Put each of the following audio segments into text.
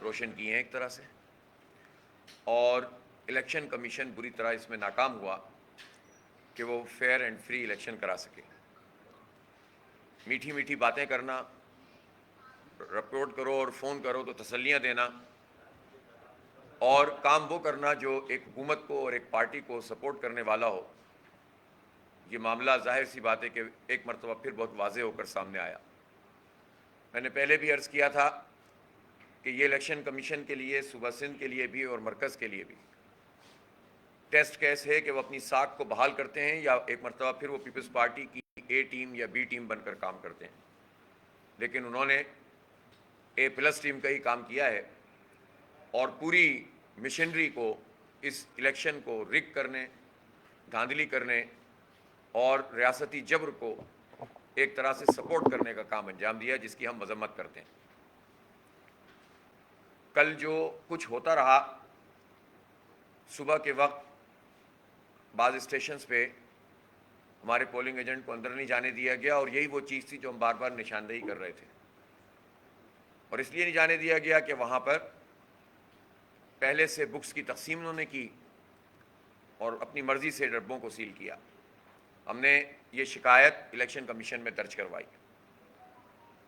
روشن کیے ہیں ایک طرح سے، اور الیکشن کمیشن بری طرح اس میں ناکام ہوا کہ وہ فیئر اینڈ فری الیکشن کرا سکے۔ میٹھی میٹھی باتیں کرنا، رپورٹ کرو اور فون کرو تو تسلیاں دینا، اور کام وہ کرنا جو ایک حکومت کو اور ایک پارٹی کو سپورٹ کرنے والا ہو، یہ معاملہ ظاہر سی بات ہے کہ ایک مرتبہ پھر بہت واضح ہو کر سامنے آیا۔ میں نے پہلے بھی عرض کیا تھا کہ یہ الیکشن کمیشن کے لیے، صوبہ سندھ کے لیے بھی اور مرکز کے لیے بھی ٹیسٹ کیس ہے کہ وہ اپنی ساکھ کو بحال کرتے ہیں یا ایک مرتبہ پھر وہ پیپلز پارٹی کی اے ٹیم یا بی ٹیم بن کر کام کرتے ہیں۔ لیکن انہوں نے اے پلس ٹیم کا ہی کام کیا ہے، اور پوری مشنری کو اس الیکشن کو رگ کرنے، دھاندلی کرنے اور ریاستی جبر کو ایک طرح سے سپورٹ کرنے کا کام انجام دیا، جس کی ہم مذمت کرتے ہیں۔ کل جو کچھ ہوتا رہا، صبح کے وقت بعض اسٹیشنز پہ ہمارے پولنگ ایجنٹ کو اندر نہیں جانے دیا گیا، اور یہی وہ چیز تھی جو ہم بار بار نشاندہی کر رہے تھے، اور اس لیے نہیں جانے دیا گیا کہ وہاں پر پہلے سے بکس کی تقسیم انہوں نے کی اور اپنی مرضی سے ڈبوں کو سیل کیا۔ ہم نے یہ شکایت الیکشن کمیشن میں درج کروائی۔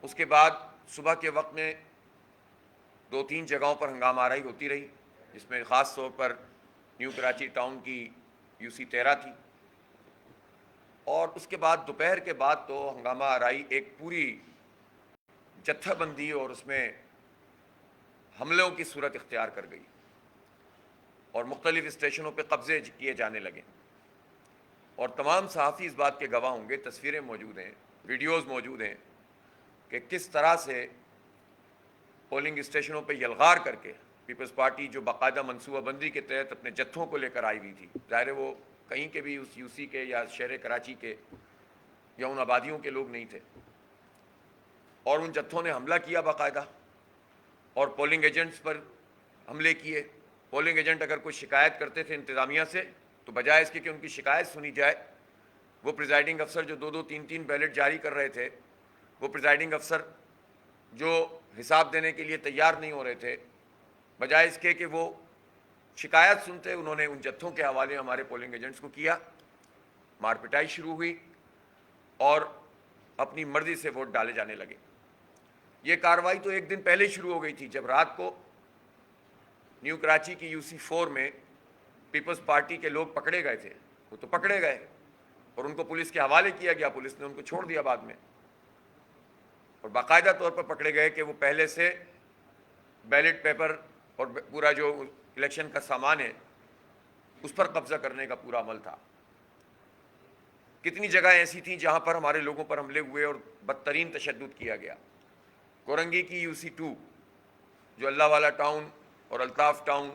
اس کے بعد صبح کے وقت میں 2-3 جگہوں پر ہنگامہ آرائی ہوتی رہی، جس میں خاص طور پر نیو کراچی ٹاؤن کی UC 13 تھی، اور اس کے بعد دوپہر کے بعد تو ہنگامہ آرائی ایک پوری جتھہ بندی اور اس میں حملوں کی صورت اختیار کر گئی، اور مختلف اسٹیشنوں پہ قبضے کیے جانے لگے، اور تمام صحافی اس بات کے گواہ ہوں گے، تصویریں موجود ہیں، ویڈیوز موجود ہیں کہ کس طرح سے پولنگ اسٹیشنوں پہ یلغار کر کے پیپلز پارٹی جو باقاعدہ منصوبہ بندی کے تحت اپنے جتھوں کو لے کر آئی ہوئی تھی، ظاہر ہے وہ کہیں کے بھی اس UC کے یا شہر کراچی کے یا ان آبادیوں کے لوگ نہیں تھے، اور ان جتھوں نے حملہ کیا باقاعدہ، اور پولنگ ایجنٹس پر حملے کیے۔ پولنگ ایجنٹ اگر کوئی شکایت کرتے تھے انتظامیہ سے، تو بجائے اس کے کہ ان کی شکایت سنی جائے، وہ پریزائڈنگ افسر جو 2-2 3-3 بیلٹ جاری کر رہے تھے، وہ پریزائڈنگ افسر جو حساب دینے کے لیے تیار نہیں ہو رہے تھے، بجائے اس کے کہ وہ شکایت سنتے، انہوں نے ان جتھوں کے حوالے ہمارے پولنگ ایجنٹس کو کیا، مار پٹائی شروع ہوئی، اور اپنی مرضی سے ووٹ ڈالے جانے لگے۔ یہ کارروائی تو ایک دن پہلے شروع ہو گئی تھی، جب رات کو نیو کراچی کی UC 4 میں پیپلز پارٹی کے لوگ پکڑے گئے تھے، وہ تو پکڑے گئے اور ان کو پولیس کے حوالے کیا گیا، پولیس نے ان کو چھوڑ دیا بعد میں، اور باقاعدہ طور پر پکڑے گئے کہ وہ پہلے سے بیلٹ پیپر اور پورا جو الیکشن کا سامان ہے اس پر قبضہ کرنے کا پورا عمل تھا۔ کتنی جگہ ایسی تھیں جہاں پر ہمارے لوگوں پر حملے ہوئے اور بدترین تشدد کیا گیا۔ کورنگی کی UC 2 جو اللہ والا ٹاؤن اور الطاف ٹاؤن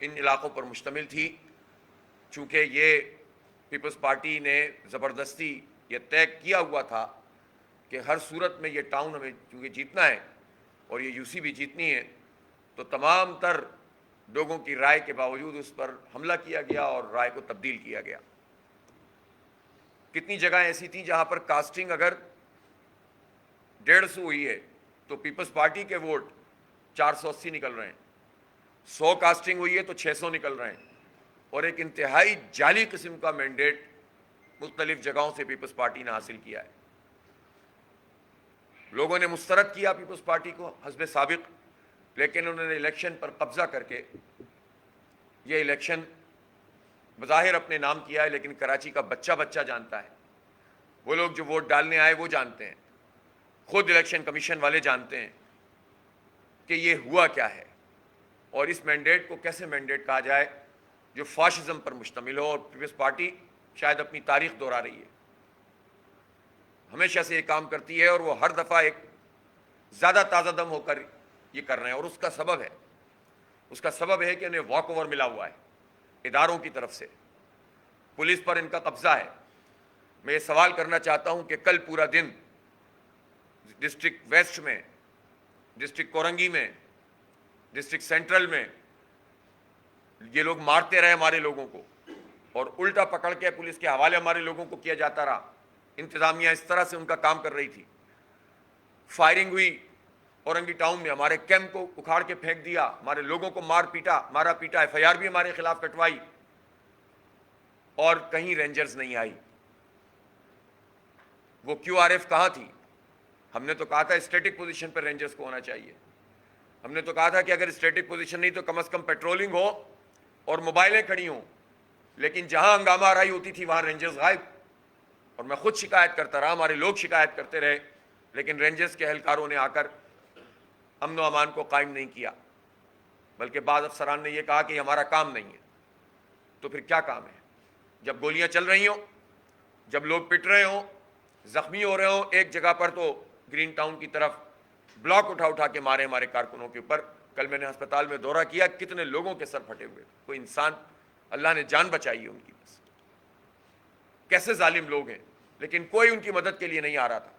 ان علاقوں پر مشتمل تھی، چونکہ یہ پیپلز پارٹی نے زبردستی یہ طے کیا ہوا تھا کہ ہر صورت میں یہ ٹاؤن ہمیں چونکہ جیتنا ہے اور یہ UC بھی جیتنی ہے، تو تمام تر لوگوں کی رائے کے باوجود اس پر حملہ کیا گیا اور رائے کو تبدیل کیا گیا۔ کتنی جگہ ایسی تھیں جہاں پر کاسٹنگ اگر 150 ہوئی ہے تو پیپلز پارٹی کے ووٹ 480 نکل رہے ہیں، 100 کاسٹنگ ہوئی ہے تو 600 نکل رہے ہیں، اور ایک انتہائی جعلی قسم کا مینڈیٹ مختلف جگہوں سے پیپلز پارٹی نے حاصل کیا ہے۔ لوگوں نے مسترد کیا پیپلز پارٹی کو حسب سابق، لیکن انہوں نے الیکشن پر قبضہ کر کے یہ الیکشن بظاہر اپنے نام کیا ہے، لیکن کراچی کا بچہ بچہ جانتا ہے، وہ لوگ جو ووٹ ڈالنے آئے وہ جانتے ہیں، خود الیکشن کمیشن والے جانتے ہیں کہ یہ ہوا کیا ہے، اور اس مینڈیٹ کو کیسے مینڈیٹ کہا جائے جو فاشزم پر مشتمل ہو، اور پیپلز پارٹی شاید اپنی تاریخ دہرا رہی ہے، ہمیشہ سے یہ کام کرتی ہے، اور وہ ہر دفعہ ایک زیادہ تازہ دم ہو کر یہ کر رہے ہیں، اور اس کا سبب ہے کہ انہیں واک اوور ملا ہوا ہے اداروں کی طرف سے، پولیس پر ان کا قبضہ ہے۔ میں یہ سوال کرنا چاہتا ہوں کہ کل پورا دن ڈسٹرکٹ ویسٹ میں، ڈسٹرکٹ کورنگی میں، ڈسٹرکٹ سینٹرل میں یہ لوگ مارتے رہے ہمارے لوگوں کو، اور الٹا پکڑ کے پولیس کے حوالے ہمارے لوگوں کو کیا جاتا رہا۔ انتظامیہ اس طرح سے ان کا کام کر رہی تھی، فائرنگ ہوئی، اورنگی ٹاؤن میں ہمارے کیمپ کو اکھاڑ کے پھینک دیا, ہمارے لوگوں کو مارا پیٹا, ایف آئی آر بھی ہمارے خلاف کٹوائی, اور کہیں رینجرز نہیں آئی. وہ کیو آر ایف کہاں تھی؟ ہم نے تو کہا تھا اسٹیٹک پوزیشن پر رینجرز کو ہونا چاہیے. ہم نے تو کہا تھا کہ اگر اسٹیٹک پوزیشن نہیں تو کم از کم پیٹرولنگ ہو اور موبائلیں کھڑی ہوں. لیکن جہاں ہنگامہ آرائی ہوتی تھی وہاں رینجرز غائب, اور میں خود شکایت کرتا رہا, ہمارے لوگ شکایت کرتے رہے, لیکن رینجرز کے اہلکاروں نے آ کر امن و امان کو قائم نہیں کیا, بلکہ بعض افسران نے یہ کہا کہ یہ ہمارا کام نہیں ہے. تو پھر کیا کام ہے؟ جب گولیاں چل رہی ہوں, جب لوگ پٹ رہے ہوں, زخمی ہو رہے ہوں, ایک جگہ پر تو گرین ٹاؤن کی طرف بلاک اٹھا کے مارے ہمارے کارکنوں کے اوپر. کل میں نے ہسپتال میں دورہ کیا, کتنے لوگوں کے سر پھٹے ہوئے, کوئی انسان, اللہ نے جان بچائی ہے ان کی. بس کیسے ظالم لوگ ہیں, لیکن کوئی ان کی مدد کے لیے نہیں آ رہا تھا,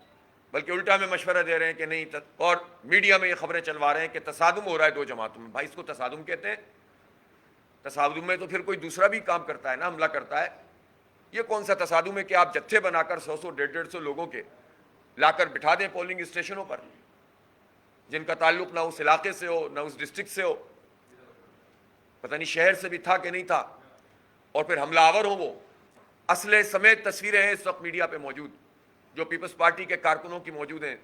بلکہ الٹا میں مشورہ دے رہے ہیں کہ نہیں, اور میڈیا میں یہ خبریں چلوا رہے ہیں کہ تصادم ہو رہا ہے دو جماعتوں میں. بھائی اس کو تصادم کہتے ہیں؟ تصادم میں تو پھر کوئی دوسرا بھی کام کرتا ہے نا, حملہ کرتا ہے. یہ کون سا تصادم ہے کہ آپ جتھے بنا کر 100 150 لوگوں کے لا کر بٹھا دیں پولنگ اسٹیشنوں پر, جن کا تعلق نہ اس علاقے سے ہو نہ اس ڈسٹرکٹ سے ہو, پتہ نہیں شہر سے بھی تھا کہ نہیں تھا, اور پھر حملہ آور ہوں. وہ اسلحے سمیت تصویریں ہیں اس وقت میڈیا پہ موجود, جو پیپلز پارٹی کے کارکنوں کی موجود ہیں,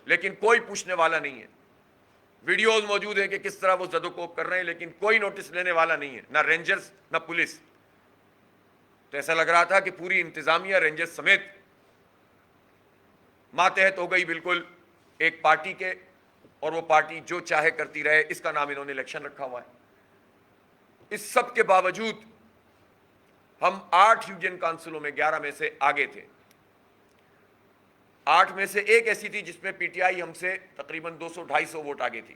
لیکن کوئی پوچھنے والا نہیں ہے. ویڈیوز موجود ہیں کہ کس طرح وہ زد و کوب کر رہے ہیں, لیکن کوئی نوٹس لینے والا نہیں ہے, نہ رینجرز نہ پولیس. تو ایسا لگ رہا تھا کہ پوری انتظامیہ رینجرز سمیت ماتحت ہو گئی بالکل ایک پارٹی کے, اور وہ پارٹی جو چاہے کرتی رہے. اس کا نام انہوں نے الیکشن رکھا ہوا ہے. اس سب کے باوجود ہم 8 یونین کونسلوں میں 11 میں سے آگے تھے. 8 میں سے ایک ایسی تھی جس میں پی ٹی آئی ہم سے تقریباً 200-250 ووٹ آگے تھی,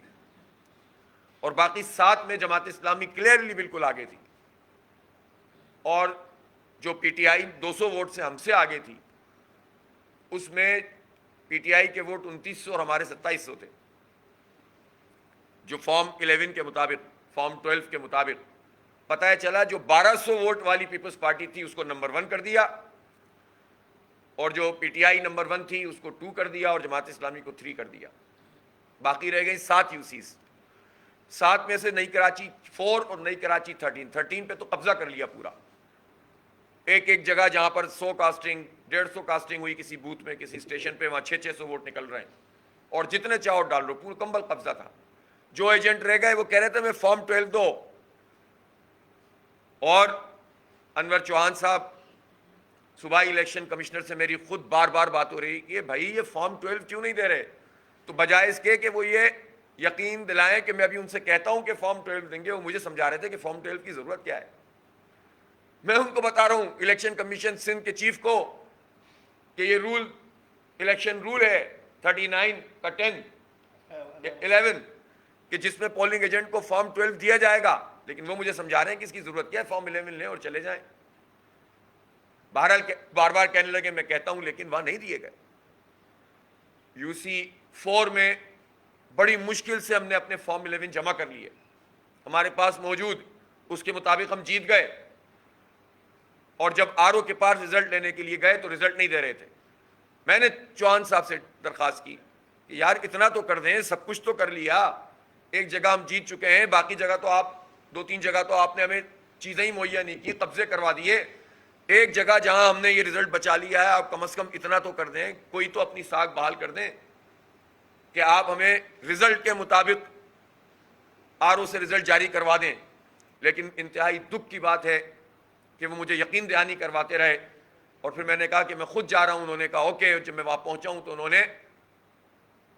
اور باقی 7 میں جماعت اسلامی کلیئرلی بالکل آگے تھی. اور جو پی ٹی آئی 200 ووٹ سے ہم سے آگے تھی, اس میں پی ٹی آئی کے ووٹ 2900 اور ہمارے 2700 تھے. جو فارم 11 کے مطابق, فارم 12 کے مطابق پتہ ہے چلا, جو 1200 ووٹ والی پیپلز پارٹی تھی اس کو نمبر 1 کر دیا, اور جو پی ٹی آئی نمبر 1 تھی اس کو 2 کر دیا, اور جماعت اسلامی کو 3 کر دیا. باقی رہ گئی 7 یو سیز. 7 میں سے نئی کراچی 4 اور نئی کراچی 13 پہ تو قبضہ کر لیا پورا. ایک جگہ جہاں پر 100 کاسٹنگ 150 کاسٹنگ ہوئی کسی بوتھ میں کسی اسٹیشن پہ, وہاں 600 ووٹ نکل رہے ہیں, اور جتنے چاہو ڈال دو, پورا کمبل قبضہ تھا. جو ایجنٹ رہ گئے وہ کہہ رہے تھے میں فارم 12 دو, اور انور چوہان صاحب صوبائی الیکشن کمشنر سے میری خود بار بار بات ہو رہی کہ بھائی یہ فارم 12 کیوں نہیں دے رہے. تو بجائے اس کے کہ وہ یہ یقین دلائیں کہ میں ابھی ان سے کہتا ہوں کہ فارم 12 دیں گے, وہ مجھے سمجھا رہے تھے کہ فارم 12 کی ضرورت کیا ہے. میں ان کو بتا رہا ہوں الیکشن کمیشن سندھ کے چیف کو کہ یہ رول الیکشن رول ہے 39 کا 11 کہ جس میں پولنگ ایجنٹ کو فارم 12 دیا جائے گا, لیکن وہ مجھے سمجھا رہے ہیں کہ اس کی ضرورت کیا ہے, فارم 11 لیں اور چلے جائیں. بہرحال بار بار کہنے لگے میں کہتا ہوں, لیکن وہاں نہیں دیے گئے. یو سی 4 میں بڑی مشکل سے ہم نے اپنے فارم 11 جمع کر لیے, ہمارے پاس موجود, اس کے مطابق ہم جیت گئے. اور جب آر او کے پاس رزلٹ لینے کے لیے گئے تو رزلٹ نہیں دے رہے تھے. میں نے چوہان صاحب سے درخواست کی کہ یار اتنا تو کر دیں, سب کچھ تو کر لیا, ایک جگہ ہم جیت چکے ہیں, باقی جگہ تو آپ 2-3 جگہ تو آپ نے ہمیں چیزیں ہی مہیا نہیں کی, قبضے کروا دیے. ایک جگہ جہاں ہم نے یہ رزلٹ بچا لیا ہے, آپ کم از کم اتنا تو کر دیں, کوئی تو اپنی ساکھ بحال کر دیں کہ آپ ہمیں رزلٹ کے مطابق آر او سے رزلٹ جاری کروا دیں. لیکن انتہائی دکھ کی بات ہے کہ وہ مجھے یقین دہانی کرواتے رہے, اور پھر میں نے کہا کہ میں خود جا رہا ہوں. انہوں نے کہا اوکے. جب میں وہاں پہنچا ہوں تو انہوں نے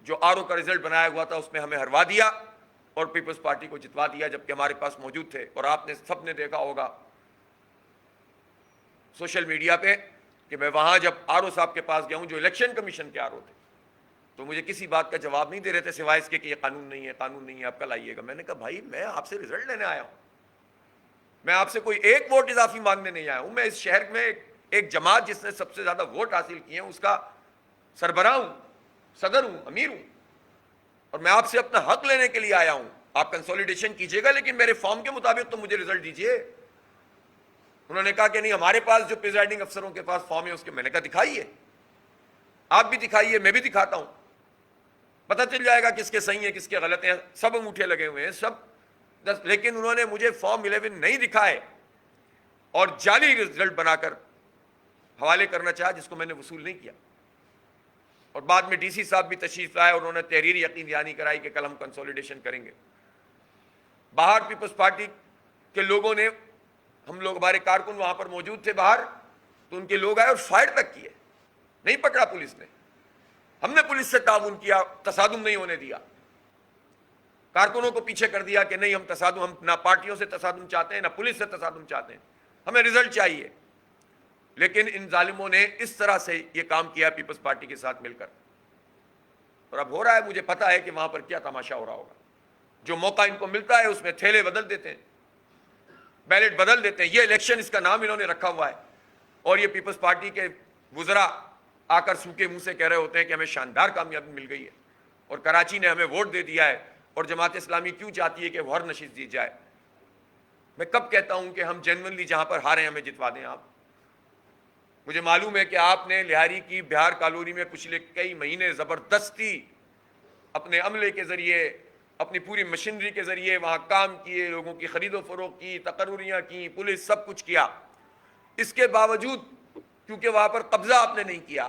جو آر او کا رزلٹ بنایا ہوا تھا اس میں ہمیں ہروا دیا اور پیپلز پارٹی کو جتوا دیا, جبکہ ہمارے پاس موجود تھے. اور آپ نے سب نے دیکھا ہوگا سوشل میڈیا پہ کہ میں وہاں جب آر او صاحب کے پاس گیا ہوں جو الیکشن کمیشن کے آر او تھے, تو مجھے کسی بات کا جواب نہیں دے رہے تھے سوائے اس کے کہ یہ قانون نہیں ہے, قانون نہیں ہے, آپ کل آئیے گا. میں نے کہا بھائی میں آپ سے رزلٹ لینے آیا ہوں, میں آپ سے کوئی ایک ووٹ اضافی مانگنے نہیں آیا ہوں. میں اس شہر میں ایک جماعت جس نے سب سے زیادہ ووٹ حاصل کیے ہیں اس کا سربراہ ہوں, صدر ہوں, امیر ہوں, اور میں آپ سے اپنا حق لینے کے لیے آیا ہوں. آپ کنسولیڈیشن کیجئے گا لیکن میرے فارم کے مطابق تو مجھے رزلٹ دیجئے. انہوں نے کہا کہ نہیں ہمارے پاس جو پریزائڈنگ افسروں کے پاس فارم ہے اس کے. میں نے کہا دکھائیے, آپ بھی دکھائیے, میں بھی دکھاتا ہوں. پتہ چل جائے گا کس کے صحیح ہیں کس کے غلط ہیں، سب انگوٹھے لگے ہوئے ہیں سب، لیکن انہوں نے مجھے فارم 11 نہیں دکھائے اور جعلی رزلٹ بنا کر حوالے کرنا چاہا جس کو میں نے وصول نہیں کیا. اور بعد میں ڈی سی صاحب بھی تشریف لائے اور انہوں نے تحریر یقین دہانی کرائی کہ کل ہم کنسولیڈیشن کریں گے. باہر پیپلز پارٹی کے لوگوں نے، ہم لوگ ہمارے کارکن وہاں پر موجود تھے باہر، تو ان کے لوگ آئے اور فائر تک کیے، نہیں پکڑا پولیس نے. ہم نے پولیس سے تعاون کیا، تصادم نہیں ہونے دیا، کارکنوں کو پیچھے کر دیا کہ نہیں ہم تصادم، ہم نہ پارٹیوں سے تصادم چاہتے ہیں نہ پولیس سے تصادم چاہتے ہیں، ہمیں رزلٹ چاہیے. لیکن ان ظالموں نے اس طرح سے یہ کام کیا پیپلز پارٹی کے ساتھ مل کر. اور اب ہو رہا ہے، مجھے پتا ہے کہ وہاں پر کیا تماشا ہو رہا ہوگا. جو موقع ان کو ملتا ہے اس میں تھیلے بدل دیتے ہیں، بیلٹ بدل دیتے ہیں. یہ الیکشن اس کا نام انہوں نے رکھا ہوا ہے، اور یہ پیپلز پارٹی کے وزراء آ کر سوکھے منہ سے کہہ رہے ہوتے ہیں کہ ہمیں شاندار کامیابی مل گئی ہے اور کراچی نے ہمیں ووٹ دے دیا ہے، اور جماعت اسلامی کیوں چاہتی ہے کہ وہ ہر نشست دی جائے. میں کب کہتا ہوں کہ ہم جینوئنلی جہاں پر ہارے ہمیں جتوا دیں آپ. مجھے معلوم ہے کہ آپ نے لہاری کی بہار کالونی میں پچھلے کئی مہینے زبردستی اپنے عملے کے ذریعے، اپنی پوری مشینری کے ذریعے وہاں کام کیے، لوگوں کی خرید و فروخت کی، تقرریاں کی، پولیس سب کچھ کیا. اس کے باوجود کیونکہ وہاں پر قبضہ آپ نے نہیں کیا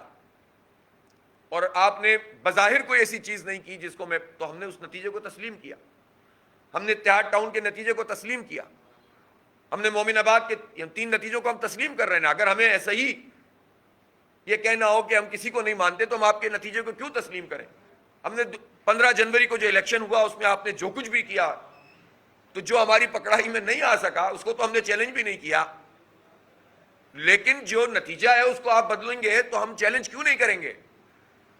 اور آپ نے بظاہر کوئی ایسی چیز نہیں کی جس کو تو ہم نے اس نتیجے کو تسلیم کیا. ہم نے اتحاد ٹاؤن کے نتیجے کو تسلیم کیا، ہم نے مومن آباد کے 3 نتیجوں کو ہم تسلیم کر رہے ہیں. اگر ہمیں ایسا ہی یہ کہنا ہو کہ ہم کسی کو نہیں مانتے تو ہم آپ کے نتیجے کو کیوں تسلیم کریں. ہم نے 15 جنوری کو جو الیکشن ہوا اس میں آپ نے جو کچھ بھی کیا، تو جو ہماری پکڑائی میں نہیں آ سکا اس کو تو ہم نے چیلنج بھی نہیں کیا. لیکن جو نتیجہ ہے اس کو آپ بدلیں گے تو ہم چیلنج کیوں نہیں کریں گے؟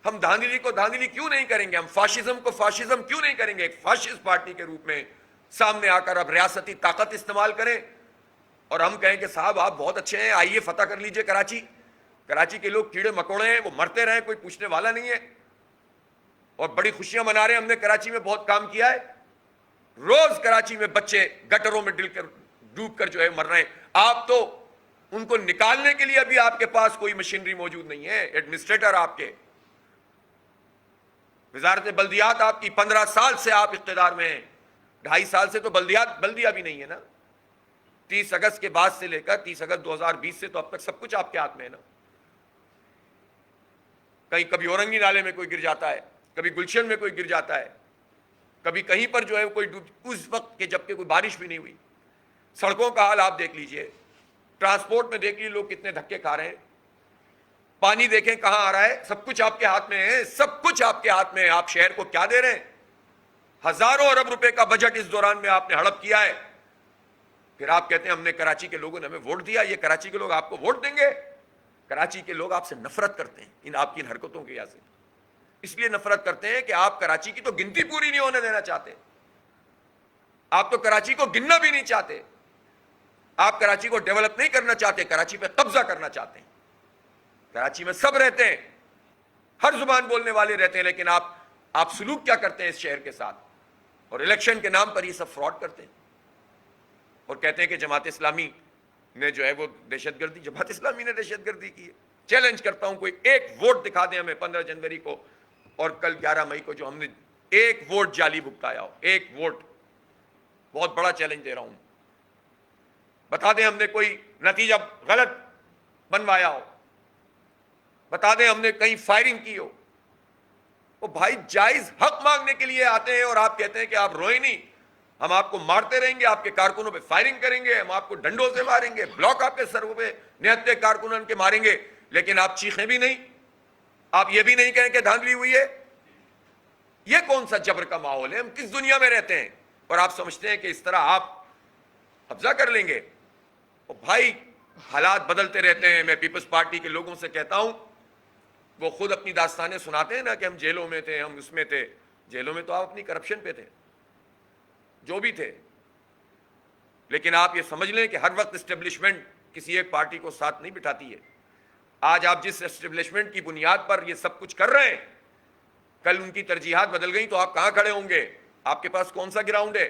ہم دھاندلی کو دھاندلی کیوں نہیں کریں گے؟ ہم فاشزم کو فاشزم کیوں نہیں کریں گے؟ ایک فاشسٹ پارٹی کے روپ میں سامنے آ کر اب ریاستی طاقت استعمال کریں اور ہم کہیں کہ صاحب آپ بہت اچھے ہیں، آئیے فتح کر لیجئے کراچی. کراچی کے لوگ کیڑے مکوڑے ہیں، وہ مرتے رہیں، کوئی پوچھنے والا نہیں ہے، اور بڑی خوشیاں منا رہے ہیں. ہم نے کراچی میں بہت کام کیا ہے، روز کراچی میں بچے گٹروں میں ڈوب کر جو ہے مر رہے ہیں. آپ تو ان کو نکالنے کے لیے ابھی آپ کے پاس کوئی مشینری موجود نہیں ہے. ایڈمنسٹریٹر آپ کے، وزارت بلدیات آپ کی 15 سال سے آپ اقتدار میں ہیں، 2.5 سال سے تو بلدیہ بھی نہیں ہے نا. 30 اگست کے بعد سے لے کر 30 اگست 2020 سے تو اب تک سب کچھ آپ کے ہاتھ میں ہے نا. کبھی اورنگی نالے میں کوئی گر جاتا ہے، کبھی گلشن میں کوئی گر جاتا ہے، کبھی کہیں پر جو ہے کوئی اس وقت کے جبکہ کوئی بارش بھی نہیں ہوئی. سڑکوں کا حال آپ دیکھ لیجئے، ٹرانسپورٹ میں دیکھ لیجیے لوگ کتنے دھکے کھا رہے ہیں، پانی دیکھیں کہاں آ رہا ہے. سب کچھ آپ کے ہاتھ میں ہے، سب کچھ آپ کے ہاتھ میں ہے. آپ شہر کو کیا دے رہے ہیں؟ ہزاروں ارب روپے کا بجٹ اس دوران میں آپ نے ہڑپ کیا ہے. پھر آپ کہتے ہیں ہم نے کراچی کے لوگوں نے ہمیں ووٹ دیا. یہ کراچی کے لوگ آپ کو ووٹ دیں گے؟ کراچی کے لوگ آپ سے نفرت کرتے ہیں آپ کی ان حرکتوں کی وجہ سے. اس لیے نفرت کرتے ہیں کہ آپ کراچی کی تو گنتی پوری نہیں ہونے دینا چاہتے. آپ تو کراچی کو گننا بھی نہیں چاہتے، آپ کراچی کو ڈیولپ نہیں کرنا چاہتے، کراچی پہ قبضہ کرنا چاہتے ہیں. کراچی میں سب رہتے ہیں، ہر زبان بولنے والے رہتے ہیں، لیکن آپ سلوک کیا کرتے ہیں اس شہر کے ساتھ؟ اور الیکشن کے نام پر یہ سب فراڈ کرتے ہیں اور کہتے ہیں کہ جماعت اسلامی نے جو ہے وہ دہشت گردی. جماعت اسلامی نے دہشت گردی کی ہے؟ چیلنج کرتا ہوں کوئی ایک ووٹ دکھا دیں ہمیں 15 جنوری کو اور کل 11 مئی کو جو ہم نے ایک ووٹ جعلی بھگتایا ہو. ایک ووٹ، بہت بڑا چیلنج دے رہا ہوں. بتا دیں ہم نے کوئی نتیجہ غلط بنوایا ہو، بتا دیں ہم نے کہیں فائرنگ کی ہو. وہ بھائی جائز حق مانگنے کے لیے آتے ہیں اور آپ کہتے ہیں کہ آپ روئیں نہیں، ہم آپ کو مارتے رہیں گے، آپ کے کارکنوں پہ فائرنگ کریں گے، ہم آپ کو ڈنڈوں سے ماریں گے، بلاک آپ کے سروں پہ نہتے کارکنوں کے ماریں گے، لیکن آپ چیخیں بھی نہیں، آپ یہ بھی نہیں کہیں کہ دھاندلی ہوئی ہے. یہ کون سا جبر کا ماحول ہے؟ ہم کس دنیا میں رہتے ہیں؟ اور آپ سمجھتے ہیں کہ اس طرح آپ قبضہ کر لیں گے؟ بھائی حالات بدلتے رہتے ہیں. میں پیپلز پارٹی کے لوگوں سے کہتا ہوں، وہ خود اپنی داستانیں سناتے ہیں نا کہ ہم جیلوں میں تھے، ہم اس میں تھے. جیلوں میں تو آپ اپنی کرپشن پہ تھے، جو بھی تھے. لیکن آپ یہ سمجھ لیں کہ ہر وقت اسٹیبلشمنٹ کسی ایک پارٹی کو ساتھ نہیں بٹھاتی ہے. آج آپ جس اسٹیبلشمنٹ کی بنیاد پر یہ سب کچھ کر رہے ہیں، کل ان کی ترجیحات بدل گئی تو آپ کہاں کھڑے ہوں گے؟ آپ کے پاس کون سا گراؤنڈ ہے؟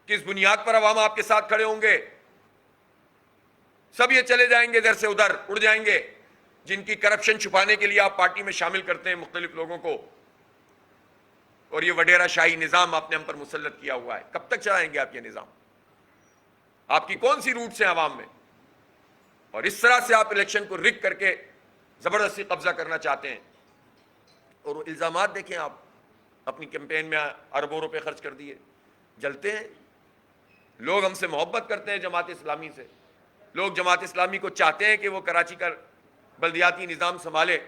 کس بنیاد پر عوام آپ کے ساتھ کھڑے ہوں گے؟ سب یہ چلے جائیں گے ادھر سے ادھر، اڑ جائیں گے، جن کی کرپشن چھپانے کے لیے آپ پارٹی میں شامل کرتے ہیں مختلف لوگوں کو. اور یہ وڈیرا شاہی نظام آپ نے ہم پر مسلط کیا ہوا ہے. کب تک چلائیں گے آپ یہ نظام؟ آپ کی کون سی روٹس ہیں عوام میں؟ اور اس طرح سے آپ الیکشن کو رگ کر کے زبردستی قبضہ کرنا چاہتے ہیں. اور وہ الزامات دیکھیں آپ، اپنی کیمپین میں اربوں روپے خرچ کر دیے. جلتے ہیں لوگ، ہم سے محبت کرتے ہیں جماعت اسلامی سے. لوگ جماعت اسلامی کو چاہتے ہیں کہ وہ کراچی کا بلدیاتی نظام سنبھالے.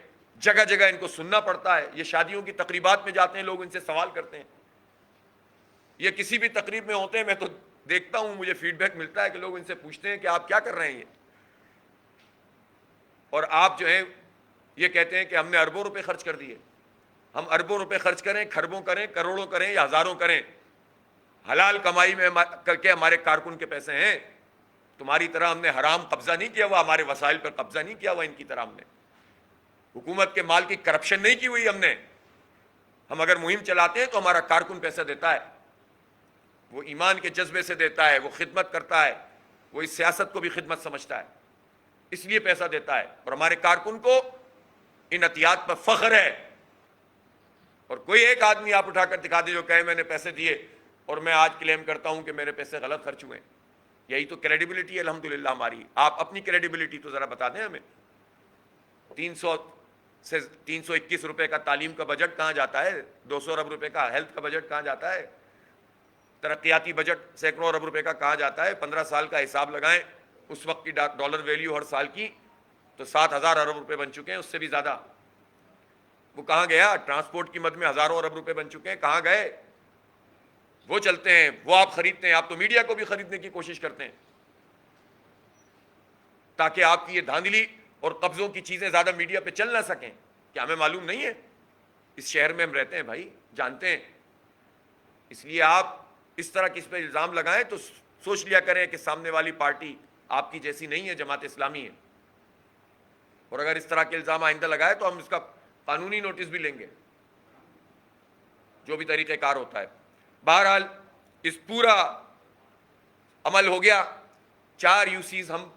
جگہ جگہ ان کو سننا پڑتا ہے. یہ شادیوں کی تقریبات میں جاتے ہیں، لوگ ان سے سوال کرتے ہیں. یہ کسی بھی تقریب میں ہوتے ہیں، میں تو دیکھتا ہوں، مجھے فیڈ بیک ملتا ہے کہ لوگ ان سے پوچھتے ہیں کہ آپ کیا کر رہے ہیں یہ، اور آپ جو ہیں یہ کہتے ہیں کہ ہم نے اربوں روپے خرچ کر دیے. ہم اربوں روپے خرچ کریں، کھربوں کریں، کروڑوں کریں یا ہزاروں کریں، حلال کمائی میں کر کے ہمارے کارکن کے پیسے ہیں. تمہاری طرح ہم نے حرام قبضہ نہیں کیا ہوا، ہمارے وسائل پر قبضہ نہیں کیا ہوا ان کی طرح. ہم نے حکومت کے مال کی کرپشن نہیں کی ہوئی. ہم اگر مہم چلاتے ہیں تو ہمارا کارکن پیسہ دیتا ہے، وہ ایمان کے جذبے سے دیتا ہے، وہ خدمت کرتا ہے، وہ اس سیاست کو بھی خدمت سمجھتا ہے، اس لیے پیسہ دیتا ہے. اور ہمارے کارکن کو ان عطیات پر فخر ہے. اور کوئی ایک آدمی آپ اٹھا کر دکھا دے جو کہے میں نے پیسے دیے اور میں آج کلیم کرتا ہوں کہ میرے پیسے غلط خرچ ہوئے. یہی تو کریڈیبلٹی ہے الحمدللہ ہماری. آپ اپنی کریڈیبلٹی تو ذرا بتا دیں ہمیں. 321 روپے کا تعلیم کا بجٹ کہاں جاتا ہے؟ 200 ارب روپے کا ہیلتھ کا بجٹ کہاں جاتا ہے؟ ترقیاتی بجٹ سینکڑوں ارب روپے کا کہاں جاتا ہے؟ 15 سال کا حساب لگائیں اس وقت کی ڈالر ویلیو ہر سال کی تو 7,000 ارب روپے بن چکے ہیں، اس سے بھی زیادہ. وہ کہاں گیا؟ ٹرانسپورٹ کی مد میں ہزاروں ارب روپے بن چکے ہیں، کہاں گئے؟ وہ چلتے ہیں، وہ آپ خریدتے ہیں. آپ تو میڈیا کو بھی خریدنے کی کوشش کرتے ہیں تاکہ آپ کی یہ دھاندلی اور قبضوں کی چیزیں زیادہ میڈیا پہ چل نہ سکیں. کیا ہمیں معلوم نہیں ہے؟ اس شہر میں ہم رہتے ہیں بھائی، جانتے ہیں. اس لیے آپ اس طرح کس پہ الزام لگائیں تو سوچ لیا کریں کہ سامنے والی پارٹی آپ کی جیسی نہیں ہے، جماعت اسلامی ہے. اور اگر اس طرح کے الزام آئندہ لگائے تو ہم اس کا قانونی نوٹس بھی لیں گے، جو بھی طریقہ کار ہوتا ہے. بہرحال اس پورا عمل ہو گیا. 4 UCs ہم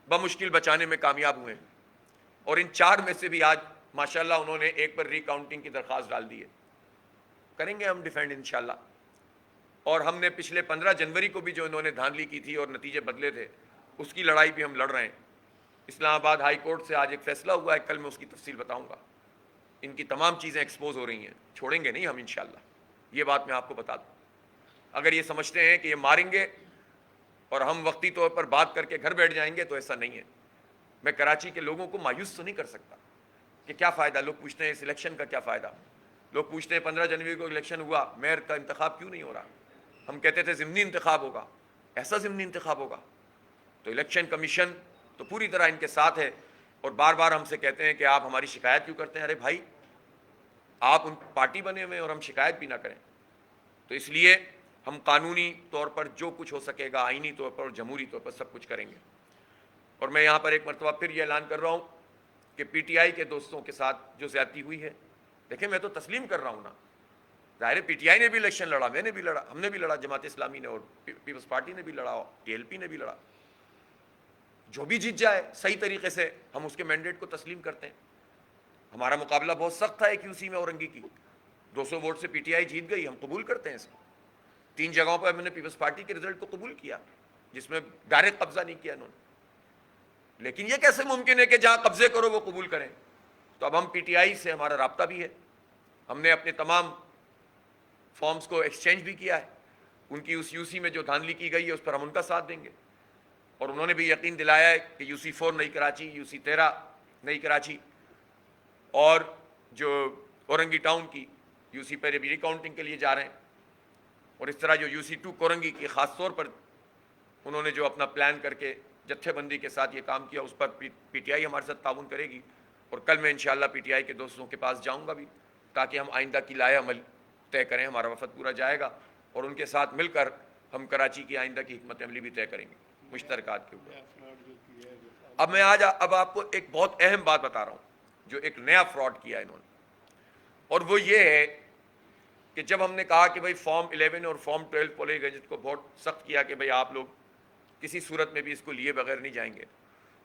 بمشکل بچانے میں کامیاب ہوئے ہیں، اور ان 4 میں سے بھی آج ماشاءاللہ انہوں نے ایک پر ری کاؤنٹنگ کی درخواست ڈال دی ہے. کریں گے ہم ڈیفینڈ انشاءاللہ. اور ہم نے پچھلے 15 جنوری کو بھی جو انہوں نے دھاندلی کی تھی اور نتیجے بدلے تھے، اس کی لڑائی بھی ہم لڑ رہے ہیں. اسلام آباد ہائی کورٹ سے آج ایک فیصلہ ہوا ہے، کل میں اس کی تفصیل بتاؤں گا. ان کی تمام چیزیں ایکسپوز ہو رہی ہیں، چھوڑیں گے نہیں ہم انشاءاللہ. یہ بات میں آپ کو بتا دوں. اگر یہ سمجھتے ہیں کہ یہ ماریں گے اور ہم وقتی طور پر بات کر کے گھر بیٹھ جائیں گے تو ایسا نہیں ہے. میں کراچی کے لوگوں کو مایوس تو نہیں کر سکتا کہ کیا فائدہ. لوگ پوچھتے ہیں اس الیکشن کا کیا فائدہ. لوگ پوچھتے ہیں 15 جنوری کو الیکشن ہوا، میئر کا انتخاب کیوں نہیں ہو رہا؟ ہم کہتے تھے ضمنی انتخاب ہوگا. ایسا ضمنی انتخاب ہوگا؟ تو الیکشن کمیشن تو پوری طرح ان کے ساتھ ہے، اور بار بار ہم سے کہتے ہیں کہ آپ ہماری شکایت کیوں کرتے ہیں. ارے بھائی، آپ ان پارٹی بنے ہوئے اور ہم شکایت بھی نہ کریں. تو اس لیے ہم قانونی طور پر جو کچھ ہو سکے گا، آئینی طور پر اور جمہوری طور پر سب کچھ کریں گے. اور میں یہاں پر ایک مرتبہ پھر یہ اعلان کر رہا ہوں کہ پی ٹی آئی کے دوستوں کے ساتھ جو زیادتی ہوئی ہے، دیکھیں میں تو تسلیم کر رہا ہوں نا. ظاہر ہے پی ٹی آئی نے بھی الیکشن لڑا، میں نے بھی لڑا، ہم نے بھی لڑا، جماعت اسلامی نے اور پیپلز پارٹی نے بھی لڑا، ٹی ایل پی نے بھی لڑا. جو بھی جیت جائے صحیح طریقے سے ہم اس کے مینڈیٹ کو تسلیم کرتے ہیں. ہمارا مقابلہ بہت سخت تھا ایک UC میں اورنگی کی، 200 ووٹ سے پی ٹی آئی جیت گئی، ہم قبول کرتے ہیں اس کو. 3 جگہوں پر ہم نے پیپلز پارٹی کے رزلٹ کو قبول کیا جس میں ڈائریکٹ قبضہ نہیں کیا انہوں نے. لیکن یہ کیسے ممکن ہے کہ جہاں قبضے کرو وہ قبول کریں؟ تو اب ہم پی ٹی آئی سے ہمارا رابطہ بھی ہے، ہم نے اپنے تمام فارمز کو ایکسچینج بھی کیا ہے. ان کی اس UC میں جو دھاندلی کی گئی ہے اس پر ہم ان کا ساتھ دیں گے. اور انہوں نے بھی یقین دلایا ہے کہ UC 4 نئی کراچی، UC 13 نئی کراچی، اور جو اورنگی ٹاؤن کی UC پر بھی ریکاؤنٹنگ کے لیے جا رہے ہیں. اور اس طرح جو UC 2 کورنگی کی خاص طور پر انہوں نے جو اپنا پلان کر کے جتھے بندی کے ساتھ یہ کام کیا، اس پر پی ٹی آئی ہمارے ساتھ تعاون کرے گی. اور کل میں انشاءاللہ پی ٹی آئی کے دوستوں کے پاس جاؤں گا بھی تاکہ ہم آئندہ کی لائحہ عمل طے کریں. ہمارا وفد پورا جائے گا اور ان کے ساتھ مل کر ہم کراچی کی آئندہ کی حکمت عملی بھی طے کریں گے مشترکات کے اوپر. اب آپ کو ایک بہت اہم بات بتا رہا ہوں جو ایک نیا فراڈ کیا انہوں نے، اور وہ یہ ہے کہ جب ہم نے کہا کہ بھائی فارم 11 اور فارم 12 پولنگ ایجنٹ کو بہت سخت کیا کہ بھائی آپ لوگ کسی صورت میں بھی اس کو لیے بغیر نہیں جائیں گے،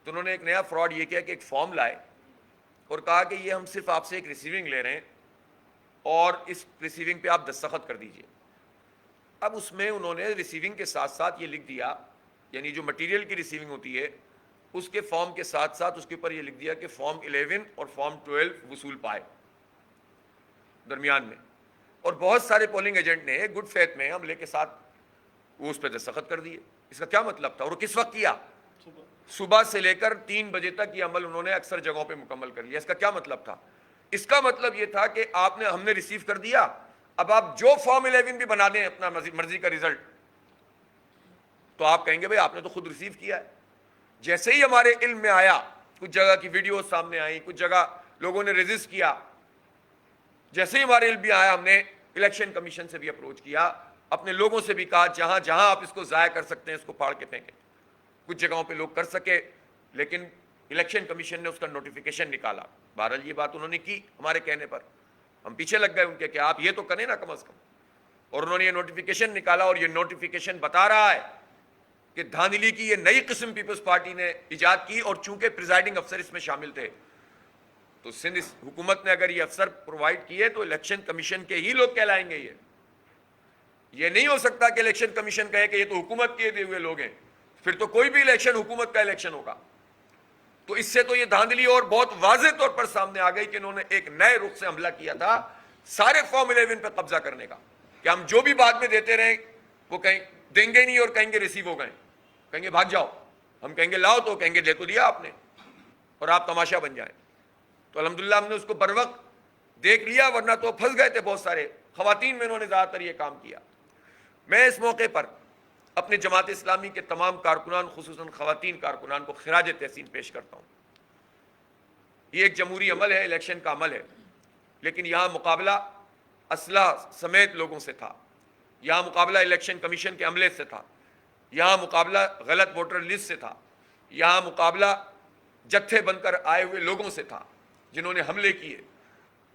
تو انہوں نے ایک نیا فراڈ یہ کیا کہ ایک فارم لائے اور کہا کہ یہ ہم صرف آپ سے ایک ریسیونگ لے رہے ہیں اور اس ریسیونگ پہ آپ دستخط کر دیجئے. اب اس میں انہوں نے ریسیونگ کے ساتھ ساتھ یہ لکھ دیا, یعنی جو مٹیریل کی ریسیونگ ہوتی ہے اس کے فارم کے ساتھ ساتھ اس کے اوپر یہ لکھ دیا کہ فارم 11 اور فارم 12 وصول پائے درمیان میں. اور بہت سارے پولنگ ایجنٹ نے گڈ فیتھ میں عملے کے ساتھ وہ اس پہ دستخط کر دیے. اس کا کیا مطلب تھا؟ اور وہ کس وقت کیا؟ صبح سے لے کر 3 بجے تک یہ عمل انہوں نے اکثر جگہوں پہ مکمل کر لیا. اس کا کیا مطلب تھا؟ اس کا مطلب یہ تھا کہ ہم نے ریسیو کر دیا, اب آپ جو فارم 11 بھی بنا دیں اپنا مرضی کا ریزلٹ, تو آپ کہیں گے بھئی آپ نے تو خود ریسیو کیا ہے. جیسے ہی ہمارے علم میں آیا, کچھ جگہ کی ویڈیو سامنے آئی, کچھ جگہ لوگوں نے ریزسٹ کیا, جیسے ہی ہمارے علم میں آیا ہم نے الیکشن کمیشن سے بھی اپروچ کیا, اپنے لوگوں سے بھی کہا جہاں جہاں آپ اس کو ضائع کر سکتے ہیں اس کو پھاڑ کے پھینکیں. کچھ جگہوں پہ لوگ کر سکے, لیکن الیکشن کمیشن نے اس کا نوٹیفیکیشن نکالا. بہرحال یہ بات انہوں نے کی ہمارے کہنے پر, ہم پیچھے لگ گئے ان کے کہ آپ یہ تو کریں نا کم از کم. اور انہوں نے یہ نوٹیفیکیشن نکالا, اور یہ نوٹیفیکیشن بتا رہا ہے کہ دھاندلی کی یہ نئی قسم پیپلز پارٹی نے ایجاد کی, اور چونکہ پریزائڈنگ افسر اس میں شامل تھے تو سندھ حکومت نے اگر یہ افسر پرووائڈ کیے تو الیکشن کمیشن کے ہی لوگ کہلائیں گے. یہ نہیں ہو سکتا کہ الیکشن کمیشن کہے کہ یہ تو حکومت کے دیے ہوئے لوگ ہیں, پھر تو کوئی بھی الیکشن حکومت کا الیکشن ہوگا. تو اس سے تو یہ دھاندلی اور بہت واضح طور پر سامنے آ گئی کہ انہوں نے ایک نئے رخ سے حملہ کیا تھا سارے فارم 11 پہ قبضہ کرنے کا, کہ ہم جو بھی بعد میں دیتے رہیں وہ کہیں دیں گے نہیں اور کہیں گے ریسیو ہو گئے, کہیں گے بھاگ جاؤ, ہم کہیں گے لاؤ تو کہیں گے دے تو دیا آپ نے, اور آپ تماشا بن جائیں. تو الحمدللہ ہم نے اس کو بر وقت دیکھ لیا, ورنہ تو پھنس گئے تھے بہت سارے. خواتین میں انہوں نے زیادہ تر یہ کام کیا. میں اس موقع پر اپنے جماعت اسلامی کے تمام کارکنان, خصوصاً خواتین کارکنان کو خراج تحسین پیش کرتا ہوں. یہ ایک جمہوری عمل ہے, الیکشن کا عمل ہے, لیکن یہاں مقابلہ اسلحہ سمیت لوگوں سے تھا, یہاں مقابلہ الیکشن کمیشن کے عملے سے تھا, یہاں مقابلہ غلط ووٹر لسٹ سے تھا, یہاں مقابلہ جتھے بن کر آئے ہوئے لوگوں سے تھا جنہوں نے حملے کیے,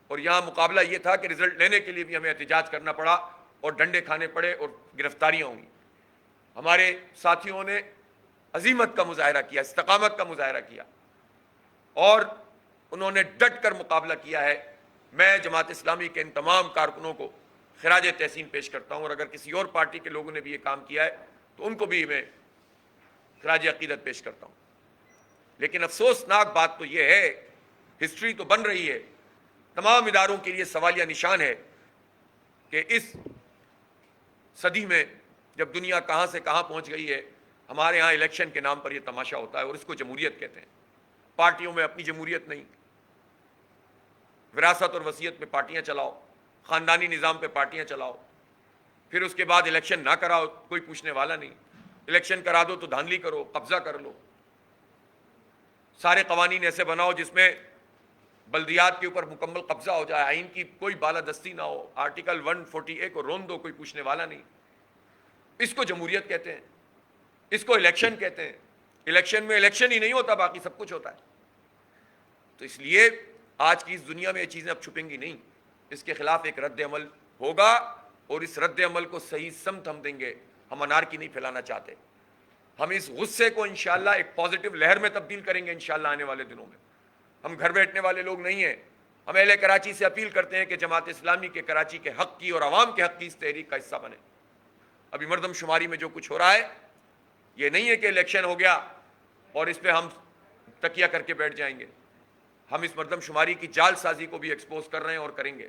اور یہاں مقابلہ یہ تھا کہ رزلٹ لینے کے لیے بھی ہمیں احتجاج کرنا پڑا اور ڈنڈے کھانے پڑے اور گرفتاریاں ہوئیں. ہمارے ساتھیوں نے عزیمت کا مظاہرہ کیا, استقامت کا مظاہرہ کیا, اور انہوں نے ڈٹ کر مقابلہ کیا ہے. میں جماعت اسلامی کے ان تمام کارکنوں کو خراج تحسین پیش کرتا ہوں, اور اگر کسی اور پارٹی کے لوگوں نے بھی یہ کام کیا ہے تو ان کو بھی میں خراج عقیدت پیش کرتا ہوں. لیکن افسوسناک بات تو یہ ہے, ہسٹری تو بن رہی ہے, تمام اداروں کے لیے سوالیہ نشان ہے کہ اس صدی میں جب دنیا کہاں سے کہاں پہنچ گئی ہے, ہمارے ہاں الیکشن کے نام پر یہ تماشا ہوتا ہے, اور اس کو جمہوریت کہتے ہیں. پارٹیوں میں اپنی جمہوریت نہیں, وراثت اور وصیت پہ پارٹیاں چلاؤ, خاندانی نظام پہ پارٹیاں چلاؤ, پھر اس کے بعد الیکشن نہ کراؤ, کوئی پوچھنے والا نہیں. الیکشن کرا دو تو دھاندلی کرو, قبضہ کر لو. سارے قوانین ایسے بناؤ جس میں بلدیات کے اوپر مکمل قبضہ ہو جائے, آئین کی کوئی بالادستی نہ ہو, آرٹیکل 140A کو رون دو, کوئی پوچھنے والا نہیں. اس کو جمہوریت کہتے ہیں, اس کو الیکشن کہتے ہیں. الیکشن میں الیکشن ہی نہیں ہوتا, باقی سب کچھ ہوتا ہے. تو اس لیے آج کی اس دنیا میں یہ چیزیں اب چھپیں گی نہیں, اس کے خلاف ایک رد عمل ہوگا, اور اس رد عمل کو صحیح سمت ہم دیں گے. ہم انارکی نہیں پھیلانا چاہتے, ہم اس غصے کو انشاءاللہ ایک پازیٹیو لہر میں تبدیل کریں گے انشاءاللہ آنے والے دنوں میں. ہم گھر بیٹھنے والے لوگ نہیں ہیں. ہم اہل کراچی سے اپیل کرتے ہیں کہ جماعت اسلامی کے کراچی کے حق کی اور عوام کے حق کی اس تحریک کا حصہ بنے. ابھی مردم شماری میں جو کچھ ہو رہا ہے یہ نہیں ہے کہ الیکشن ہو گیا اور اس پہ ہم تکیہ کر کے بیٹھ جائیں گے. ہم اس مردم شماری کی جال سازی کو بھی ایکسپوز کر رہے ہیں اور کریں گے.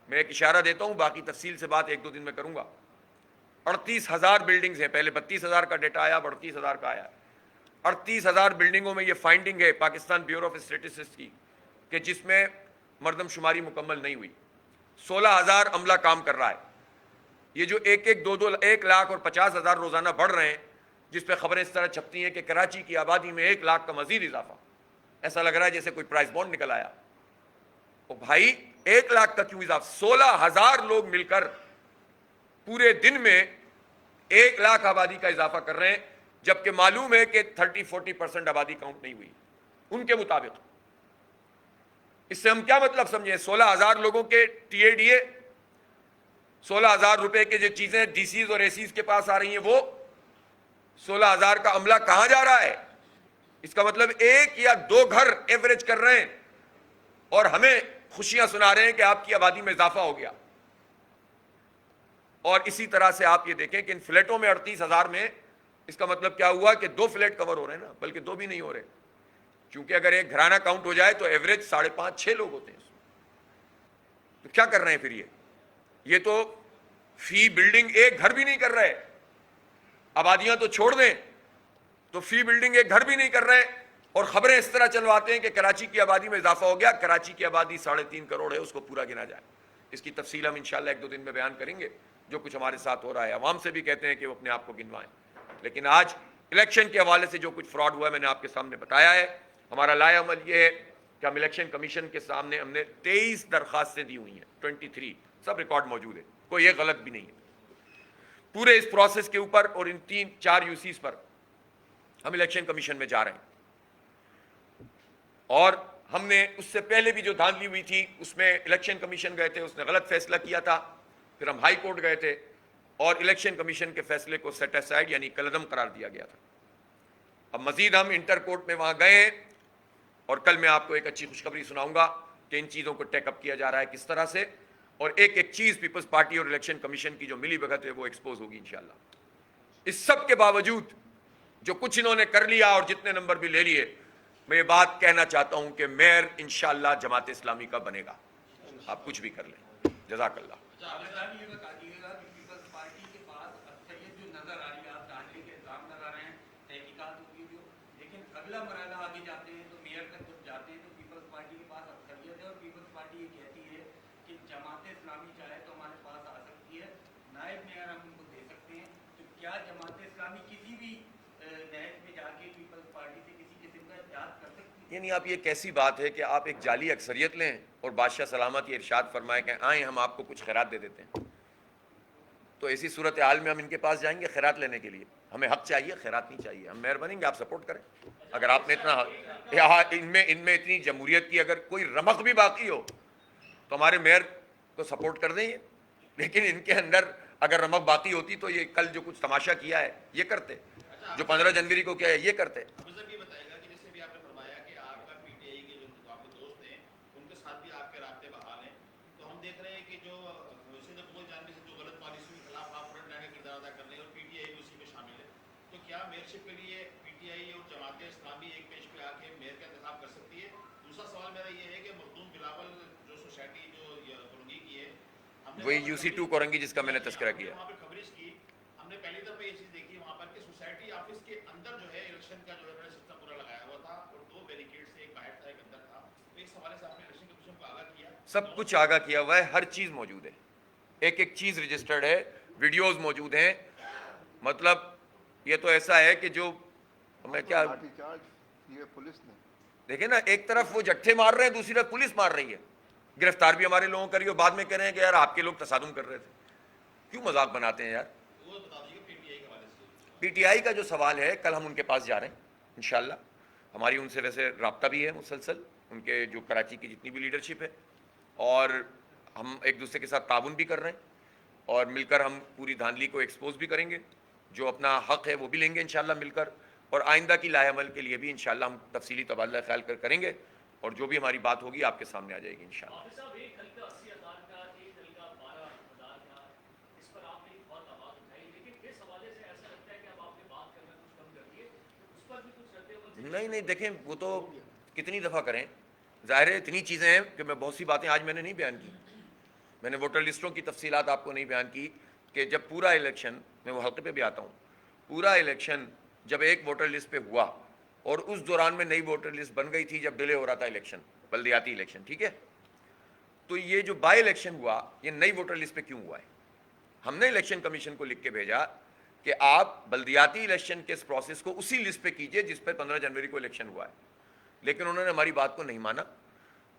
میں ایک اشارہ دیتا ہوں, باقی تفصیل سے بات 1-2 دن میں کروں گا. 38,000 بلڈنگز ہیں, پہلے 32,000 کا ڈیٹا آیا, اب 38,000 کا آیا. 38,000 بلڈنگوں میں یہ فائنڈنگ ہے پاکستان بیورو آف اسٹیٹسٹکس کی کہ جس میں مردم شماری مکمل نہیں ہوئی. 16,000 عملہ کام کر رہا ہے. یہ جو 1,50,000 روزانہ بڑھ رہے ہیں, جس پہ خبریں اس طرح چھپتی ہیں کہ کراچی کی آبادی میں 1 لاکھ کا مزید اضافہ, ایسا لگ رہا ہے جیسے کوئی پرائز بانڈ نکل آیا. تو بھائی 1 لاکھ کا کیوں اضافہ؟ 16,000 لوگ مل کر پورے دن میں 1 لاکھ آبادی کا اضافہ کر رہے ہیں, جبکہ معلوم ہے کہ 30-40% آبادی کاؤنٹ نہیں ہوئی ان کے مطابق. اس سے ہم کیا مطلب سمجھیں؟ 16,000 لوگوں کے TADA, 16,000 روپے کے جو چیزیں ڈی سیز اور اے سیز کے پاس آ رہی ہیں, وہ 16,000 کا عملہ کہاں جا رہا ہے؟ اس کا مطلب 1 یا 2 گھر ایوریج کر رہے ہیں, اور ہمیں خوشیاں سنا رہے ہیں کہ آپ کی آبادی میں اضافہ ہو گیا. اور اسی طرح سے آپ یہ دیکھیں کہ ان فلیٹوں میں 38,000 میں اس کا مطلب کیا ہوا کہ 2 فلیٹ کور ہو رہے ہیں نا, بلکہ 2 بھی نہیں ہو رہے, کیونکہ اگر ایک گھرانہ کاؤنٹ ہو جائے تو ایوریج 5.5-6 لوگ ہوتے ہیں. تو کیا کر رہے ہیں پھر یہ تو فی بلڈنگ ایک گھر بھی نہیں کر رہے, آبادیاں تو چھوڑ دیں, تو فی بلڈنگ ایک گھر بھی نہیں کر رہے, اور خبریں اس طرح چلواتے ہیں کہ کراچی کی آبادی میں اضافہ ہو گیا. کراچی کی آبادی 3.5 کروڑ ہے, اس کو پورا گنا جائے. اس کی تفصیل ہم انشاءاللہ 1-2 دن میں بیان کریں گے, جو کچھ ہمارے ساتھ ہو رہا ہے. عوام سے بھی کہتے ہیں کہ وہ اپنے آپ کو گنوائیں, لیکن آج الیکشن کے حوالے سے جو کچھ فراڈ ہوا ہے میں نے آپ کے سامنے بتایا ہے. ہمارا لائحہ عمل یہ ہے کہ ہم الیکشن کمیشن کے سامنے ہم نے 23 درخواستیں دی ہوئی ہیں, 23, سب ریکارڈ موجود ہے, کوئی ایک غلط بھی نہیں ہے. پورے اس پروسیس کے اوپر اور ان 3-4 یوسیز پر ہم الیکشن کمیشن میں جا رہے ہیں. اور ہم نے اس سے پہلے بھی جو دھاندلی ہوئی تھی اس میں الیکشن کمیشن گئے تھے, اس نے غلط فیصلہ کیا تھا, پھر ہم ہائی کورٹ گئے تھے اور الیکشن کمیشن کے فیصلے کو سیٹ اسائڈ یعنی کالعدم قرار دیا گیا تھا. اب مزید ہم انٹر کورٹ میں وہاں گئے ہیں, اور کل میں آپ کو ایک اچھی خوشخبری سناؤں گا کہ ان چیزوں کو ٹیک اپ کیا جا رہا ہے کس طرح سے, اور ایک ایک چیز پیپلز پارٹی اور الیکشن کمیشن کی جو ملی بھگت ہے وہ ایکسپوز ہوگی انشاءاللہ. اس سب کے باوجود جو کچھ انہوں نے کر لیا اور جتنے نمبر بھی لے لیے, میں یہ بات کہنا چاہتا ہوں کہ میئر انشاءاللہ جماعت اسلامی کا بنے گا, آپ کچھ بھی کر لیں. جزاک اللہ. اگلا مرحلہ آگے جاتے ہیں تو میئر تک جب جاتے ہیں تو پیپلز پارٹی کے پاس اکثریت ہے, اور پیپلز پارٹی یہ کہتی ہے کہ جماعت اسلامی چاہے تو ہمارے پاس آ سکتی ہے, نائب میئر ہم ان کو دے سکتے ہیں. تو کیا جماعت اسلامی کسی بھی نہج میں جا کے پیپلز پارٹی سے کسی قسم کا اتحاد کر سکتی ہے؟ یعنی آپ یہ کیسی بات ہے کہ آپ ایک جعلی اکثریت لیں اور بادشاہ سلامت یہ ارشاد فرمائے کہ آئیں ہم آپ کو کچھ خیرات دے دیتے ہیں. تو ایسی صورتحال میں ہم ان کے پاس جائیں گے خیرات لینے کے لیے؟ ہمیں حق چاہیے, خیرات نہیں چاہیے. ہم میئر بنیں گے, آپ سپورٹ کریں. اگر آپ نے اتنا ان میں اتنی جمہوریت کی اگر کوئی رمق بھی باقی ہو تو ہمارے میئر کو سپورٹ کر دیں. لیکن ان کے اندر اگر رمق باقی ہوتی تو یہ کل جو کچھ تماشا کیا ہے یہ کرتے, جو 15 جنوری کو کیا ہے یہ کرتے. وہی UC2 کورنگی جس کا میں نے تذکرہ کیا. ہم نے پہلی دفعہ یہ چیز دیکھی وہاں پر کہ سوسائٹی آفس کے اندر جو ہے الیکشن کا جو ہے سسٹم پورا لگایا ہوا تھا, اور 2 بیریکیڈ سے, ایک باہر تھا ایک اندر تھا. تو اس حوالے سے آپ نے الیکشن کمیشن کو آگاہ کیا؟ سب کچھ آگاہ کیا ہوا ہے, ہر چیز موجود ہے, ایک ایک چیز رجسٹرڈ ہے, ویڈیوز موجود ہیں. مطلب یہ تو ایسا ہے کہ جو میں کیا پولیس نے دیکھیں نا, ایک طرف وہ جٹھے مار رہے ہیں, دوسری طرف پولیس مار رہی ہے. گرفتار بھی ہمارے لوگوں کر رہی ہے, اور بعد میں کہہ رہے ہیں کہ یار آپ کے لوگ تصادم کر رہے تھے. کیوں مذاق بناتے ہیں یار؟ پی ٹی آئی کا جو سوال ہے کل ہم ان کے پاس جا رہے ہیں انشاءاللہ. ہماری ان سے ویسے رابطہ بھی ہے مسلسل, ان کے جو کراچی کی جتنی بھی لیڈرشپ ہے, اور ہم ایک دوسرے کے ساتھ تعاون بھی کر رہے ہیں, اور مل کر ہم پوری دھاندلی کو ایکسپوز بھی کریں گے. جو اپنا حق ہے وہ بھی لیں گے انشاءاللہ مل کر, اور آئندہ کی لائحہ عمل کے لیے بھی انشاءاللہ ہم تفصیلی تبادلہ خیال کریں گے, اور جو بھی ہماری بات ہوگی آپ کے سامنے آ جائے گی انشاءاللہ. نہیں دیکھیں, وہ تو کتنی دفعہ کریں, ظاہر ہے اتنی چیزیں ہیں کہ میں بہت سی باتیں آج میں نے نہیں بیان کی. میں نے ووٹر لسٹوں کی تفصیلات آپ کو نہیں بیان کی کہ جب پورا الیکشن, میں وہ حلقے پہ بھی آتا ہوں, پورا الیکشن جب ایک ووٹر لسٹ پہ ہوا, اور اس دوران میں نئی ووٹر لسٹ بن گئی تھی جب ڈیلے ہو رہا تھا الیکشن, بلدیاتی الیکشن, ٹھیک ہے, تو یہ جو بائی الیکشن ہوا یہ نئی ووٹر لسٹ پہ کیوں ہوا ہے؟ ہم نے الیکشن کمیشن کو لکھ کے بھیجا کہ آپ بلدیاتی الیکشن کے اس پروسیس کو اسی لسٹ پہ کیجئے جس پہ 15 جنوری کو الیکشن ہوا ہے. لیکن انہوں نے ہماری بات کو نہیں مانا,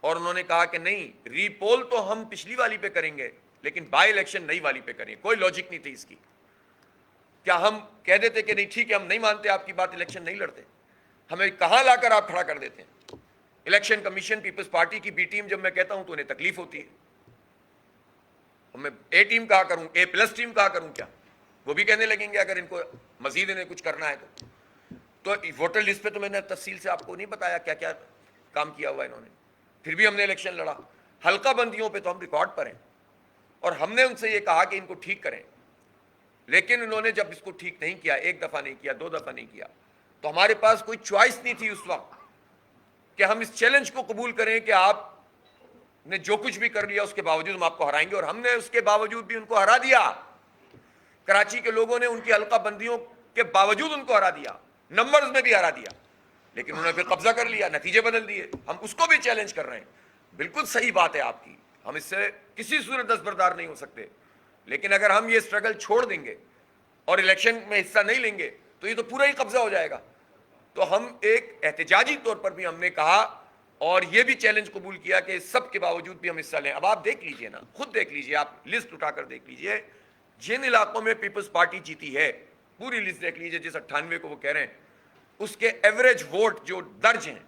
اور انہوں نے کہا کہ نہیں, ری پول تو ہم پچھلی والی پہ کریں گے لیکن بائی الیکشن نئی والی پہ کریں. کوئی لاجک نہیں تھی اس کی. کیا ہم کہہ دیتے کہ نہیں ٹھیک ہے ہم نہیں مانتے آپ کی بات, الیکشن نہیں لڑتے؟ ہمیں کہاں لا کر آپ کھڑا کر دیتے ہیں. الیکشن کمیشن پیپلز پارٹی کی بی ٹیم جب میں کہتا ہوں تو انہیں تکلیف ہوتی ہے. میں اے ٹیم کہا کروں, A+ ٹیم کہا کروں کیا؟ وہ بھی کہنے لگیں گے اگر ان کو مزید انہیں کچھ کرنا ہے تو ووٹر لسٹ پہ تو میں نے تفصیل سے آپ کو نہیں بتایا کیا کیا کام کیا ہوا انہوں نے. پھر بھی ہم نے الیکشن لڑا. حلقہ بندیوں پہ تو ہم ریکارڈ پر ہیں اور ہم نے ان سے یہ کہا کہ ان کو ٹھیک کریں، لیکن انہوں نے جب اس کو ٹھیک نہیں کیا، ایک دفعہ نہیں کیا، 2 دفعہ نہیں کیا، تو ہمارے پاس کوئی چوائس نہیں تھی اس وقت کہ ہم اس چیلنج کو قبول کریں کہ آپ نے جو کچھ بھی کر لیا اس کے باوجود ہم آپ کو ہرائیں گے، اور ہم نے اس کے باوجود بھی ان کو ہرا دیا۔ کراچی کے لوگوں نے ان کی حلقہ بندیوں کے باوجود ان کو ہرا دیا، نمبرز میں بھی ہرا دیا، لیکن انہوں نے پھر قبضہ کر لیا، نتیجے بدل دیے۔ ہم اس کو بھی چیلنج کر رہے ہیں، بالکل صحیح بات ہے آپ کی، ہم اس سے کسی صورت دستبردار نہیں ہو سکتے، لیکن اگر ہم یہ اسٹرگل چھوڑ دیں گے اور الیکشن میں حصہ نہیں لیں گے تو یہ تو پورا ہی قبضہ ہو جائے گا۔ تو ہم ایک احتجاجی طور پر بھی ہم نے کہا اور یہ بھی چیلنج قبول کیا کہ سب کے باوجود بھی ہم حصہ لیں۔ اب آپ دیکھ لیجئے نا، خود دیکھ لیجئے، آپ لسٹ اٹھا کر دیکھ لیجئے، جن علاقوں میں پیپلز پارٹی جیتی ہے پوری لسٹ دیکھ لیجئے، جس 98 کو وہ کہہ رہے ہیں، اس کے ایوریج ووٹ جو درج ہیں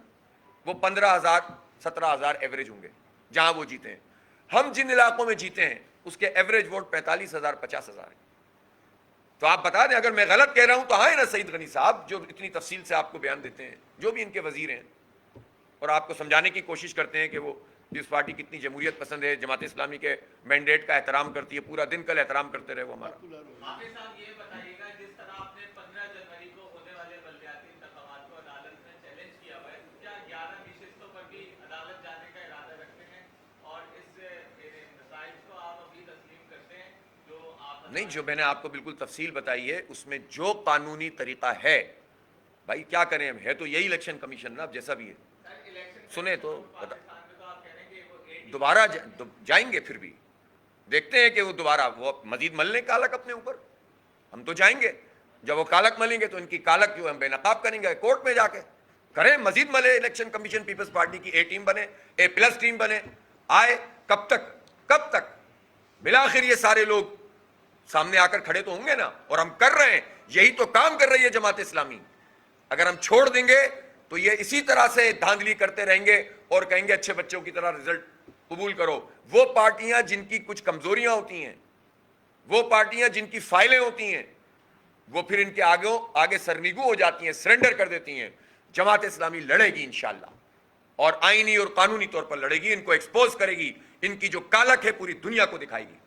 وہ 15,000 17,000 ایوریج ہوں گے جہاں وہ جیتے ہیں۔ ہم جن علاقوں میں جیتے ہیں اس کے ایوریج ووٹ 45,000 50,000 ہیں۔ تو آپ بتا دیں اگر میں غلط کہہ رہا ہوں تو آئے نا سعید غنی صاحب، جو اتنی تفصیل سے آپ کو بیان دیتے ہیں، جو بھی ان کے وزیر ہیں اور آپ کو سمجھانے کی کوشش کرتے ہیں کہ وہ اس پارٹی کتنی جمہوریت پسند ہے، جماعت اسلامی کے مینڈیٹ کا احترام کرتی ہے، پورا دن کل احترام کرتے رہے وہ ہمارا۔ حافظ صاحب یہ بتائیے گا، جس طرح آپ نے 15 جنوری کو ہونے والے بلدیاتی انتخابات کو عدالت میں چیلنج کیا ہوا ہے، کیا 11 نشستوں پر بھی عدالت جانے کا ارادہ رکھتے ہیں اور اس نتائج کو آپ ابھی تسلیم کرتے ہیں جو آپ؟ نہیں، جو میں نے آپ کو بالکل تفصیل بتائی ہے اس میں جو قانونی طریقہ ہے، بھائی کیا کریں، ہے تو یہی الیکشن کمیشن نا، اب جیسا بھی ہے سنیں تو دوبارہ جائیں گے، پھر بھی دیکھتے ہیں کہ وہ دوبارہ وہ مزید مل لیں کالک اپنے اوپر، ہم تو جائیں گے، جب وہ کالک ملیں گے تو ان کی کالک جو ہم بے نقاب کریں گے، کورٹ میں جا کے کریں، مزید ملے، الیکشن کمیشن پیپلز پارٹی کی اے ٹیم بنے، A+ ٹیم بنے، آئے، کب تک بالآخر یہ سارے لوگ سامنے آ کر کھڑے تو ہوں گے نا، اور ہم کر رہے ہیں، یہی تو کام کر رہی ہے جماعت اسلامی۔ اگر ہم چھوڑ دیں گے تو یہ اسی طرح سے دھاندلی کرتے رہیں گے اور کہیں گے اچھے بچوں کی طرح رزلٹ قبول کرو۔ وہ پارٹیاں جن کی کچھ کمزوریاں ہوتی ہیں، وہ پارٹیاں جن کی فائلیں ہوتی ہیں، وہ پھر ان کے آگے سرنگو ہو جاتی ہیں، سرنڈر کر دیتی ہیں۔ جماعت اسلامی لڑے گی انشاءاللہ، اور آئینی اور قانونی طور پر لڑے گی، ان کو ایکسپوز کرے گی، ان کی جو کالک ہے پوری دنیا کو دکھائے گی۔